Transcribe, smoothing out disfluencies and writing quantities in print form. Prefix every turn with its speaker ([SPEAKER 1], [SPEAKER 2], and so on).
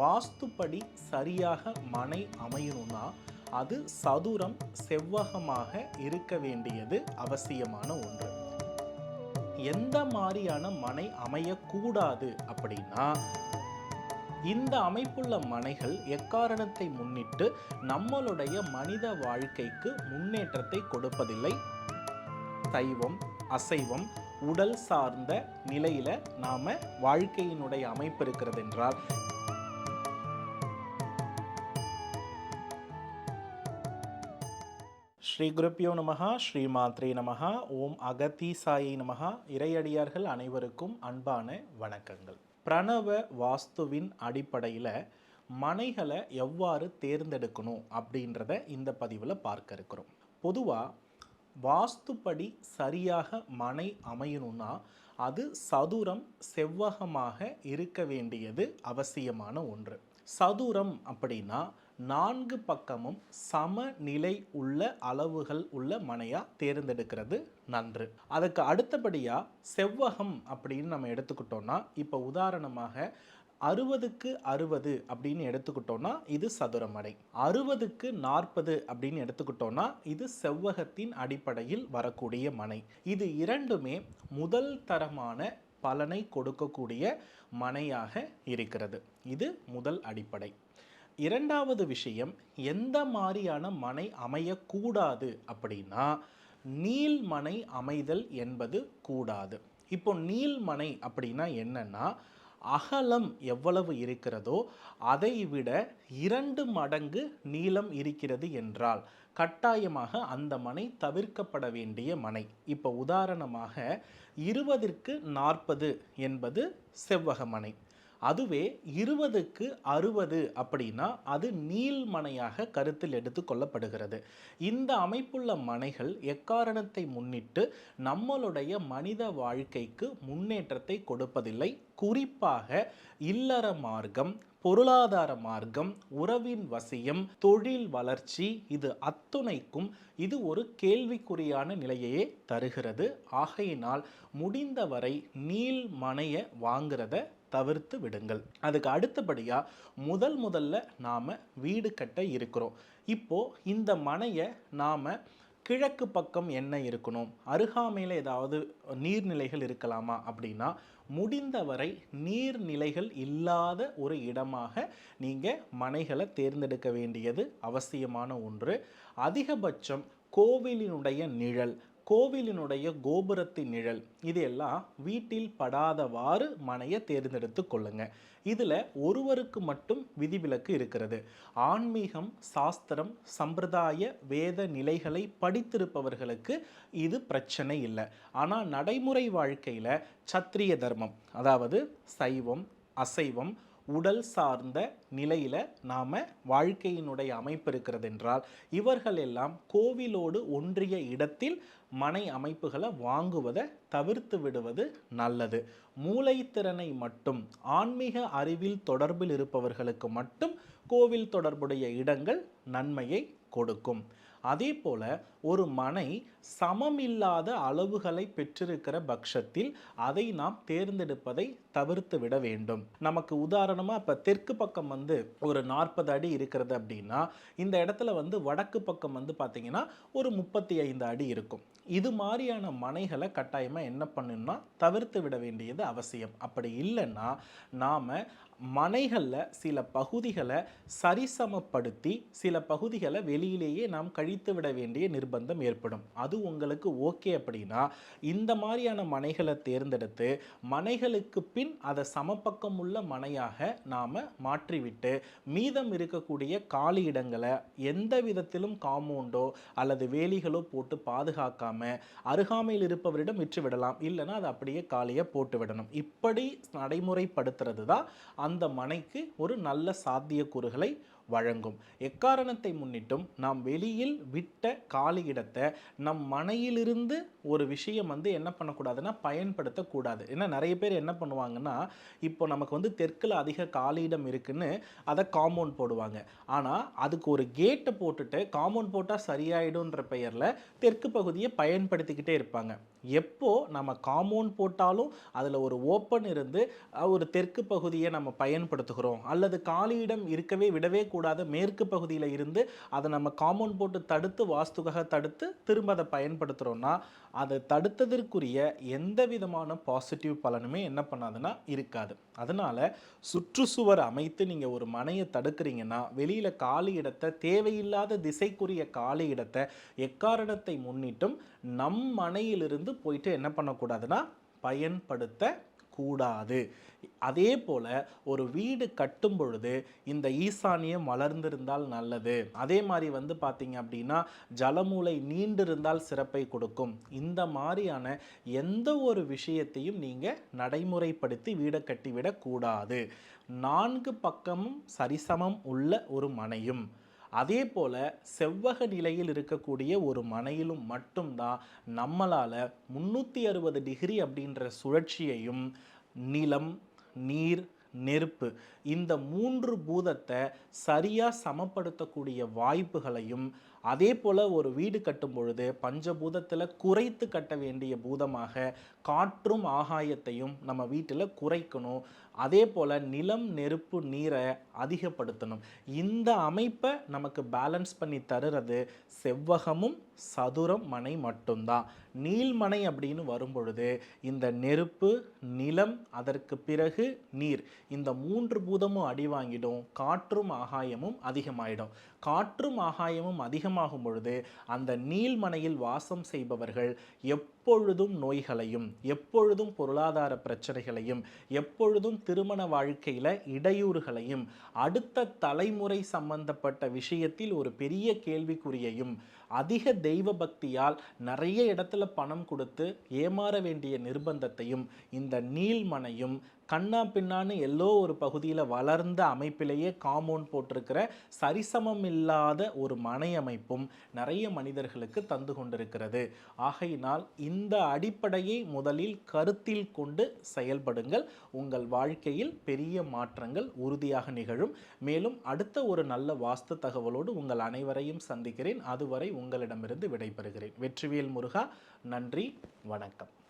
[SPEAKER 1] வாஸ்துப்படி சரியாக மனை அமையணும்னா அது சதுரம் செவ்வகமாக இருக்க வேண்டியது அவசியமான ஒன்று. எந்த மாதிரியான மனை அமையக்கூடாது அப்படின்னா, இந்த அமைப்புள்ள மனைகள் எக்காரணத்தை முன்னிட்டு நம்மளுடைய மனித வாழ்க்கைக்கு முன்னேற்றத்தை கொடுப்பதில்லை. சைவம் அசைவம் உடல் சார்ந்த நிலையில நாம வாழ்க்கையினுடைய அமைப்பு இருக்கிறது என்றால், ஸ்ரீ குருப்பியோ நமஹா, ஸ்ரீ மாத்ரே நமஹா, ஓம் அகத்தீசாயை நமஹா. இறையடியார்கள் அனைவருக்கும் அன்பான வணக்கங்கள். பிரணவ வாஸ்துவின் அடிப்படையில் மனைகளை எவ்வாறு தேர்ந்தெடுக்கணும் அப்படின்றத இந்த பதிவில் பார்க்க இருக்கிறோம். பொதுவாக வாஸ்துப்படி சரியாக மனை அமையணும்னா அது சதுரம் செவ்வகமாக இருக்க வேண்டியது அவசியமான ஒன்று. சதுரம் அப்படின்னா 4 பக்கமும் சமநிலை உள்ள அளவுகள் உள்ள மனையாக தேர்ந்தெடுக்கிறது நன்று. அதுக்கு அடுத்தபடியாக செவ்வகம் அப்படின்னு நம்ம எடுத்துக்கிட்டோம்னா, இப்போ உதாரணமாக 60க்கு 60 அப்படின்னு எடுத்துக்கிட்டோம்னா இது சதுரமனை, 60க்கு 40 அப்படின்னு எடுத்துக்கிட்டோம்னா இது செவ்வகத்தின் அடிப்படையில் வரக்கூடிய மனை. இது இரண்டுமே முதல் தரமான பலனை கொடுக்கக்கூடிய மனையாக இருக்கிறது. இது முதல் அடிப்படை. இரண்டாவது விஷயம், எந்த மாதிரியான மனை அமையக்கூடாது அப்படின்னா, நீள்மனை அமைதல் என்பது கூடாது. இப்போ நீள்மனை அப்படின்னா என்னன்னா, அகலம் எவ்வளவு இருக்கிறதோ அதை விட 2 மடங்கு நீளம் இருக்கிறது என்றால் கட்டாயமாக அந்த மனை தவிர்க்கப்பட வேண்டிய மனை. இப்போ உதாரணமாக 20க்கு 40 என்பது செவ்வக மனை, அதுவே 20க்கு 60 அப்படின்னா அது நீள்மனையாக கருத்தில் எடுத்து கொள்ளப்படுகிறது. இந்த அமைப்புள்ள மனைகள் எக்காரணத்தை முன்னிட்டு நம்மளுடைய மனித வாழ்க்கைக்கு முன்னேற்றத்தை கொடுப்பதில்லை. குறிப்பாக இல்லற மார்க்கம், பொருளாதார மார்க்கம், உறவின் வசியம், தொழில் வளர்ச்சி, இது அத்துணைக்கும் இது ஒரு கேள்விக்குறியான நிலையையே தருகிறது. ஆகையினால் முடிந்தவரை நீள்மனையை வாங்குறத தவிர்த்து விடுங்கள். அதுக்கு அடுத்தபடியாக முதல்ல நாம் வீடு கட்ட இருக்கிறோம். இப்போது இந்த மனையை நாம் கிழக்கு பக்கம் என்ன இருக்கணும், அருகாமையில் ஏதாவது நீர்நிலைகள் இருக்கலாமா அப்படின்னா, முடிந்தவரை நீர்நிலைகள் இல்லாத ஒரு இடமாக நீங்கள் மனைகளை தேர்ந்தெடுக்க வேண்டியது அவசியமான ஒன்று. அதிகபட்சம் கோவிலினுடைய நிழல், கோவிலினுடைய கோபுரத்தின் நிழல், இதெல்லாம் வீட்டில் படாதவாறு மனையை தேர்ந்தெடுத்து கொள்ளுங்க. இதில் ஒருவருக்கு மட்டும் விதிவிலக்கு இருக்கிறது. ஆன்மீகம், சாஸ்திரம், சம்பிரதாய வேத நிலைகளை படித்திருப்பவர்களுக்கு இது பிரச்சனை இல்லை. ஆனால் நடைமுறை வாழ்க்கையில் சத்திரிய தர்மம், அதாவது சைவம் அசைவம் உடல் சார்ந்த நிலையில் நாம் வாழ்க்கையினுடைய அமைப்பு இருக்கிறது என்றால், இவர்கள் எல்லாம் கோவிலோடு ஒன்றிய இடத்தில் மனை அமைப்புகளை வாங்குவதை தவிர்த்து விடுவது நல்லது. மூளைத்திறனை மட்டும், ஆன்மீக அறிவில் தொடர்பில் இருப்பவர்களுக்கு மட்டும் கோவில் தொடர்புடைய இடங்கள் நன்மையை கொடுக்கும். அதே போல ஒரு மனை சமமில்லாத அளவுகளை பெற்றிருக்கிற பட்சத்தில் அதை நாம் தேர்ந்தெடுப்பதை தவிர்த்து விட வேண்டும். நமக்கு உதாரணமாக இப்போ தெற்கு பக்கம் ஒரு 40 அடி இருக்கிறது அப்படின்னா, இந்த இடத்துல வடக்கு பக்கம் பார்த்தீங்கன்னா ஒரு 35 அடி இருக்கும். இது மாதிரியான மனைகளை கட்டாயமாக என்ன பண்ணணும்னா தவிர்த்து விட வேண்டியது அவசியம். அப்படி இல்லைன்னா நாம் மனைகளில் சில பகுதிகளை சரிசமப்படுத்தி சில பகுதிகளை வெளியிலேயே நாம் கழித்து விட வேண்டிய நிர்பந்தம் ஏற்படும். அது உங்களுக்கு ஓகே அப்படின்னா இந்த மாதிரியான மனைகளை தேர்ந்தெடுத்து மனைகளுக்கு பின் அதை சமபக்கம் உள்ள மனையாக நாம் மாற்றிவிட்டு மீதம் இருக்கக்கூடிய காலி இடங்களை எந்த விதத்திலும் காம்பவுண்டோ அல்லது வேலிகளோ போட்டு பாதுகாக்காம அருகாமையில் இருப்பவரிடம் விற்றுவிடலாம். இல்லைன்னா அதை அப்படியே காலியை போட்டு விடணும். இப்படி நடைமுறைப்படுத்துறது தான் அந்த மனைக்கு ஒரு நல்ல சாத்தியக்கூறுகளை வழங்கும். எக்காரணத்தை முன்னிட்டும் நாம் வெளியில் விட்ட காலி இடத்தை நம் மனையிலிருந்து ஒரு விஷயம் என்ன பண்ணக்கூடாதுன்னா பயன்படுத்தக்கூடாது. ஏன்னா நிறைய பேர் என்ன பண்ணுவாங்கன்னா, இப்போ நமக்கு தெற்கில் அதிக காலியிடம் இருக்குன்னு அதை காம்பவுண்ட் போடுவாங்க. ஆனால் அதுக்கு ஒரு கேட்டை போட்டுட்டு காம்பவுண்ட் போட்டால் சரியாயிடும்ன்ற பெயரில் தெற்கு பகுதியை பயன்படுத்திக்கிட்டே இருப்பாங்க. எப்போ நம்ம காம்பவுண்ட் போட்டாலும் அதில் ஒரு ஓப்பன் இருந்து ஒரு தெற்கு பகுதியை நம்ம பயன்படுத்துகிறோம், அல்லது காலியிடம் இருக்கவே விடவே கூடாத மேற்கு பகுதியில் இருந்து அதை நம்ம காம்பவுண்ட் போட்டு தடுத்து வாஸ்துக்காக தடுத்து திரும்ப அதை பயன்படுத்துகிறோன்னா அதை தடுத்ததற்குரிய எந்த விதமான பாசிட்டிவ் பலனுமே என்ன பண்ணாதுன்னா இருக்காது. அதனால் சுற்றுச்சுவர் அமைத்து நீங்கள் ஒரு மனையை தடுக்கிறீங்கன்னா வெளியில் காலி இடத்தை, தேவையில்லாத திசைக்குரிய காலி இடத்தை எக்காரணத்தை முன்னிட்டும் நம் மனையிலிருந்து போயிட்டு என்ன பண்ணக்கூடாதுன்னா பயன்படுத்த கூடாது. அதே போல ஒரு வீடு கட்டும் பொழுது இந்த ஈசானியம் வளர்ந்திருந்தால் நல்லது. அதே மாதிரி பார்த்தீங்க அப்படின்னா ஜலமூலை நீண்டிருந்தால் சிறப்பை கொடுக்கும். இந்த மாதிரியான எந்த ஒரு விஷயத்தையும் நீங்கள் நடைமுறைப்படுத்தி வீடை கட்டிவிடக் கூடாது. 4 பக்கமும் சரிசமம் உள்ள ஒரு மனையும் அதே போல் செவ்வக நிலையில் இருக்கக்கூடிய ஒரு மனையிலும் மட்டும்தான் நம்மளால் 360 டிகிரி அப்படின்ற சுழற்சியையும் நிலம், நீர், நெருப்பு இந்த 3 பூதத்தை சரியாக சமப்படுத்தக்கூடிய வாய்ப்புகளையும், அதே போல் ஒரு வீடு கட்டும் பொழுது பஞ்சபூதத்தில் குறைத்து கட்ட வேண்டிய பூதமாக காற்றும் ஆகாயத்தையும் நம்ம வீட்டில் குறைக்கணும். அதே போல் நிலம், நெருப்பு, நீரை அதிகப்படுத்தணும். இந்த அமைப்பை நமக்கு பேலன்ஸ் பண்ணி தருறது செவ்வகமும் சதுரம் மனை மட்டும்தான். நீள்மனை அப்படின்னு வரும்பொழுது இந்த நெருப்பு, நிலம், அதற்கு பிறகு நீர் இந்த 3 பூதமும் அடி வாங்கிடும். காற்றும் ஆகாயமும் அதிகமாயிடும். காற்றும் ஆகாயமும் அதிகமாகும் பொழுது அந்த நீள்மனையில் வாசம் செய்பவர்கள் எப்பொழுதும் நோய்களையும், எப்பொழுதும் பொருளாதார பிரச்சனைகளையும், எப்பொழுதும் திருமண வாழ்க்கையில் இடையூறுகளையும், அடுத்த தலைமுறை சம்பந்தப்பட்ட விஷயத்தில் ஒரு பெரிய கேள்விக்குறியையும், அதிக தெய்வ பக்தியால் நிறைய இடத்துல பணம் கொடுத்து ஏமாற வேண்டிய நிர்பந்தத்தையும் இந்த நீள்மனையும் கண்ணா பின்னான்னு எல்லோ ஒரு பகுதியில் வளர்ந்த அமைப்பிலேயே காம்பவுண்ட் போட்டிருக்கிற சரிசமம் இல்லாத ஒரு மனை அமைப்பும் நிறைய மனிதர்களுக்கு தந்து கொண்டிருக்கிறது. ஆகையினால் இந்த அடிப்படையை முதலில் கருத்தில் கொண்டு செயல்படுங்கள். உங்கள் வாழ்க்கையில் பெரிய மாற்றங்கள் உறுதியாக நிகழும். மேலும் அடுத்த ஒரு நல்ல வாஸ்து தகவலோடு உங்கள் அனைவரையும் சந்திக்கிறேன். அதுவரை உங்களிடமிருந்து விடைபெறுகிறேன். வெற்றிவேல் முருகா. நன்றி, வணக்கம்.